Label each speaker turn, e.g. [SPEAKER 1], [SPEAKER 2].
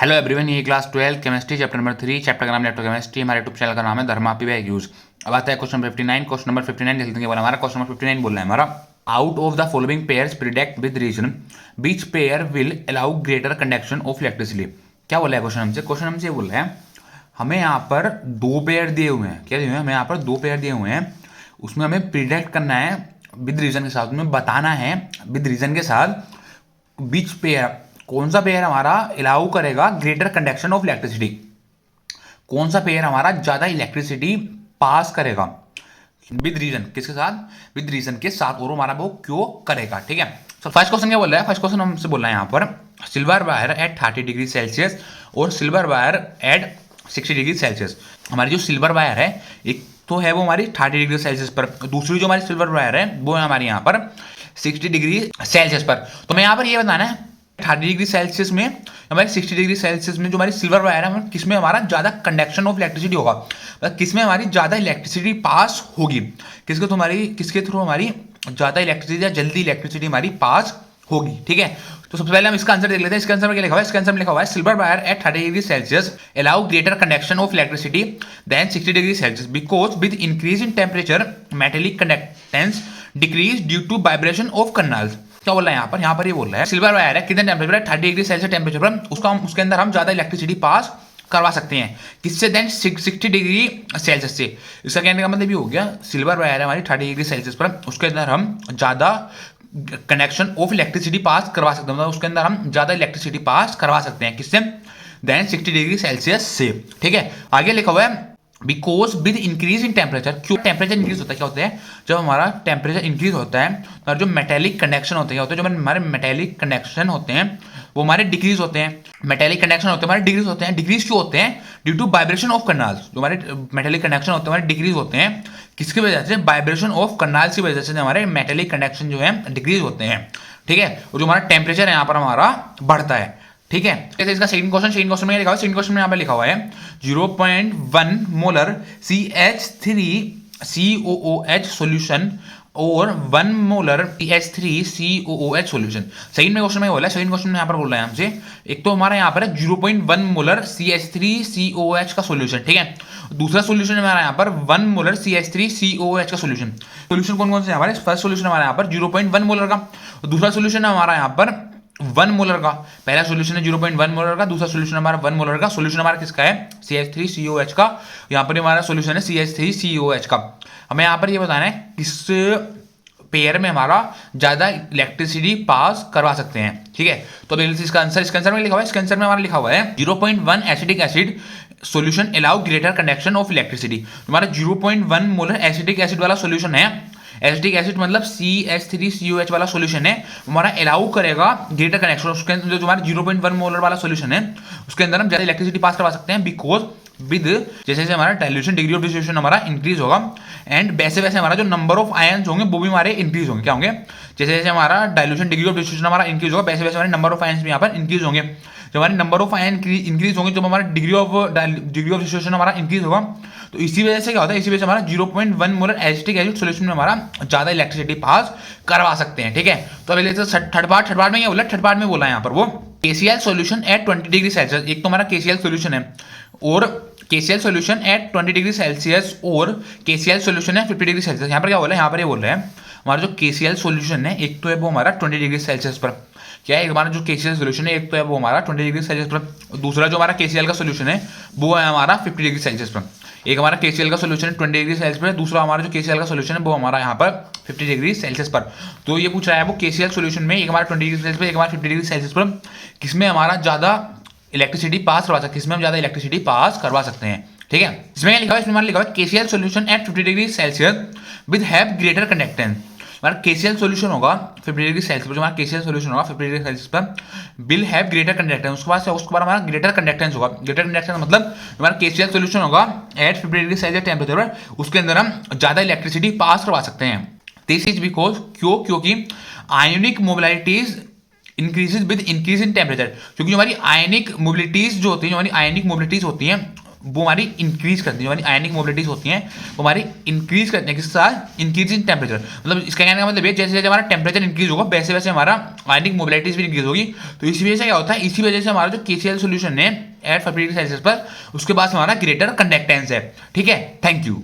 [SPEAKER 1] Hello everyone, ये class 12 chemistry chapter number 3 chapter का नाम इलेक्ट्रोकेमिस्ट्री। हमारे यूट्यूब चैनल का नाम है धर्मापी व यूज। अब आता है क्वेश्चन 59। क्वेश्चन नंबर 59 देख लेते हैं। हमारा क्वेश्चन नंबर 59 बोल रहा है हमारा, out of the following pairs predict with reason which pair will allow greater conduction of electricity. क्या बोला है क्वेश्चन हमसे? क्वेश्चन हमसे ये बोल रहा है, हमें यहाँ पर दो पेयर दिए हुए हैं। क्या दिए हुए हैं? हमें यहाँ पर दो पेयर दिए हुए हैं, उसमें हमें प्रिडिक्ट करना है विद रीजन के साथ, उसमें बताना है विद रीजन के साथ बीच पेयर, कौन सा पेयर हमारा अलाउ करेगा ग्रेटर कंडक्शन ऑफ इलेक्ट्रिसिटी, कौन सा पेयर हमारा ज्यादा इलेक्ट्रिसिटी पास करेगा विद रीजन। किसके साथ? विद रीजन के साथ। और हमारा वो क्यों करेगा। ठीक है। तो फर्स्ट क्वेश्चन क्या बोल रहा है? फर्स्ट क्वेश्चन हमसे बोल रहा है यहाँ पर, silver wire at 30 degree Celsius और silver wire at 60 degree Celsius. हमारी जो सिल्वर वायर है, एक तो है वो हमारी 30 डिग्री सेल्सियस पर, दूसरी जो हमारी सिल्वर वायर है वो है हमारी यहाँ पर 60 डिग्री सेल्सियस पर। तो मैं यहाँ पर ये बताना है 30 डिग्री सेल्सियस में, हमारी 60 डिग्री सेल्सियस में जो हमारी सिल्वर वायर है, किसमें हमारा ज्यादा कंडक्शन ऑफ इलेक्ट्रिसिटी होगा, मतलब किसमें हमारी ज्यादा इलेक्ट्रिसिटी पास होगी, किसके थ्रू हमारी ज्यादा इलेक्ट्रिसिटी या जल्दी इलेक्ट्रिसिटी हमारी पास होगी। ठीक है। तो सबसे पहले हम इसका आंसर देख लेते हैं। इसका आंसर में क्या लिखा हुआ है? इसका आंसर में लिखा हुआ है, silver wire at 30 degree Celsius allow greater conduction of electricity than 60 degree Celsius because with increase in temperature metallic conductance decrease due to vibration of kernels. क्या बोल रहा है यहाँ पर? यहाँ पर ये बोल रहा है सिल्वर वायर है, कितने टेम्परेचर है? 30 डिग्री सेल्सियस टेम्परेचर पर, उसके अंदर हम ज्यादा इलेक्ट्रिसिटी पास करवा सकते हैं। किससे? देन 60 डिग्री सेल्सियस से। इसका कहने का मतलब ये हो गया, सिल्वर वायर है हमारी 30 डिग्री सेल्सियस पर, उसके अंदर हम ज्यादा कनेक्शन ऑफ इलेक्ट्रिसिटी पास करवा सकते हैं, मतलब उसके अंदर हम ज्यादा इलेक्ट्रिसिटी पास करवा सकते हैं। किससे? देन 60 डिग्री सेल्सियस से। ठीक है। आगे लिखा हुआ है because with increase in temperature. क्यों टेम्परेचर इंक्रीज होता है? क्या होता है? जब हमारा टेम्परेचर इंक्रीज होता है और जो मेटेलिक कंडक्शन होते हैं, जो हमारे मेटेलिक कंडक्शन होते हैं वो हमारे डिक्रीज होते हैं। मेटेलिक कंडक्शन होते हैं हमारे डिक्रीज होते हैं। डिक्रीज क्यों होते हैं? Due to vibration of kernels. जो हमारे मेटेलिक कंडक्शन होते हैं हमारे डिक्रीज होते हैं, किसकी वजह से? वाइब्रेशन ऑफ कर्नल्स की वजह से हमारे मेटेलिक कंडक्शन जो है डिक्रीज होते हैं। ठीक है। और जो हमारा टेम्परेचर है यहाँ पर हमारा बढ़ता है। ठीक है। जैसे इसका सेकंड क्वेश्चन में लिखा हुआ है, सेकंड क्वेश्चन में यहाँ पे लिखा हुआ है 0.1 मोलर CH3COOH सॉल्यूशन और 1 मोलर CH3COOH सॉल्यूशन। सेकंड में क्वेश्चन में बोला है, सेकंड क्वेश्चन में यहाँ पर बोल रहा है हमसे, एक तो हमारा यहाँ पर है 0.1 मोलर CH3COOH का सॉल्यूशन। ठीक है। दूसरा सॉल्यूशन है हमारा यहाँ पर 1 मोलर CH3COOH का सॉल्यूशन। सॉल्यूशन कौन कौन से हमारे? फर्स्ट सॉल्यूशन हमारा यहाँ पर 0.1 मोलर का, दूसरा सॉल्यूशन है हमारा यहाँ पर 1 मोलर का। पहला सॉल्यूशन है 0.1 मोलर का, दूसरा सॉल्यूशन हमारा 1 मोलर का। सॉल्यूशन हमारा किसका है? CH3COH का। यहाँ पर हमारा सॉल्यूशन है CH3COH का। हमें यहाँ पर ये बताना है किस पेयर में हमारा ज्यादा इलेक्ट्रिसिटी पास करवा सकते हैं। ठीक है। तो इसका आंसर में लिखा हुआ है, इसका आंसर में हमारा लिखा हुआ है 0.1 acetic acid solution allow greater conduction of electricity. हमारा 0.1 मोलर एसिटिक एसिड वाला सॉल्यूशन है, एसिटिक एसिड मतलब CH3COH वाला सॉल्यूशन है, हमारा अलाउ करेगा ग्रेटर कनेक्शन। उसके अंदर जो हमारा 0.1 मोलर वाला सॉल्यूशन है उसके अंदर हम ज्यादा इलेक्ट्रिसिटी पास करवा सकते हैं बिकॉज विद जैसे जैसे हमारा डाइल्यूशन डिग्री ऑफ डिस्ट्रीब्यूशन हमारा इंक्रीज होगा एंड वैसे वैसे हमारा जो नंबर ऑफ आयन्स होंगे वो भी हमारे इंक्रीज होंगे। क्या होंगे? जैसे जैसे हमारा डाइल्यूशन डिग्री ऑफ डिस्ट्रीब्यूशन हमारा इंक्रीज होगा वैसे वैसे हमारे नंबर ऑफ आयन्स भी यहाँ पर इंक्रीज होंगे। जब हमारे नंबर ऑफ आयन इंक्रीज होंगे, जब हमारा डिग्री ऑफ डिस्ट्रीब्यूशन हमारा इंक्रीज होगा, तो इसी वजह से क्या होता है? इसी वजह से हमारा 0.1 मोलर एसिटिक एसिड सॉल्यूशन में हमारा ज्यादा इलेक्ट्रिसिटी पास करवा सकते हैं। ठीक है। तो अभी लेते हैं थर्ड पार्ट में क्या बोला? थर्ड पार्ट में बोला यहाँ पर वो KCl solution at 20 degree Celsius. एक तो हमारा KCl सॉल्यूशन है और KCl solution at 20 degree Celsius और KCl सॉल्यूशन है 50 डिग्री सेल्सियस। यहाँ पर क्या बोला है? यहाँ पर ये बोल रहे हैं हमारा जो KCl सॉल्यूशन है, एक तो है वो हमारा 20 डिग्री सेल्सियस पर, क्या है हमारा जो KCl सॉल्यूशन है, एक तो है वो हमारा 20 डिग्री सेल्सियस पर, दूसरा जो हमारा KCl का सॉल्यूशन है वो है हमारा 50 डिग्री सेल्सियस पर। एक हमारा KCl का सॉल्यूशन है 20 डिग्री सेल्सियस पर, दूसरा हमारा जो KCl का सॉल्यूशन है वो हमारा यहाँ पर 50 डिग्री सेल्सियस पर। तो ये पूछ रहा है वो KCl सॉल्यूशन में एक हमारा 20 डिग्री सेल्सियस पर, एक हमारा 50 डिग्री सेल्सियस पर, किसमें हमारा ज्यादा इलेक्ट्रिसिटी पास करवा सकते हैं, किसमें हम ज्यादा इलेक्ट्रिसिटी पास करवा सकते हैं। ठीक है। इसमें लिखा है, इसमें हमारा लिखा है KCl solution at 50 degree Celsius with have greater conductance. हमारा KCl सॉल्यूशन होगा 50 डिग्री सेल्सियस पर, जो हमारा KCl सॉल्यूशन होगा 50 डिग्री सेल्सियस पर विल हैव ग्रेटर कंडक्टेंस। उसके बाद हमारा ग्रेटर कंडक्टेंस होगा। ग्रेटर कंडक्टेंस मतलब हमारा KCl सॉल्यूशन होगा एट 50 डिग्री सेल्सियस टेम्परेचर पर, उसके अंदर हम ज्यादा इलेक्ट्रिसिटी पास करवा सकते हैं। दिस इज बिकॉज क्योंकि ionic mobilities increases with increase in temperature. क्योंकि हमारी आयनिक मोबिलिटीज जो होती है, जो हमारी आयनिक मोबिलिटीज होती हैं वो हमारी इंक्रीज करती है, हमारी आयनिक मोबिलिटीज होती हैं वो हमारी इंक्रीज करती हैं किसके साथ, इंक्रीज इन टेम्परेचर। मतलब इसका कहने का मतलब ये, जैसे जैसे हमारा टेम्परेचर इंक्रीज होगा वैसे वैसे हमारा आयनिक मोबिलिटीज भी इंक्रीज होगी। तो इसी वजह से क्या होता है, इसी वजह से हमारा जो KCl सोल्यूशन है एट 50 डिग्री सेल्सियस पर, उसके पास हमारा ग्रेटर कंडक्टेंस है। ठीक है, थैंक यू।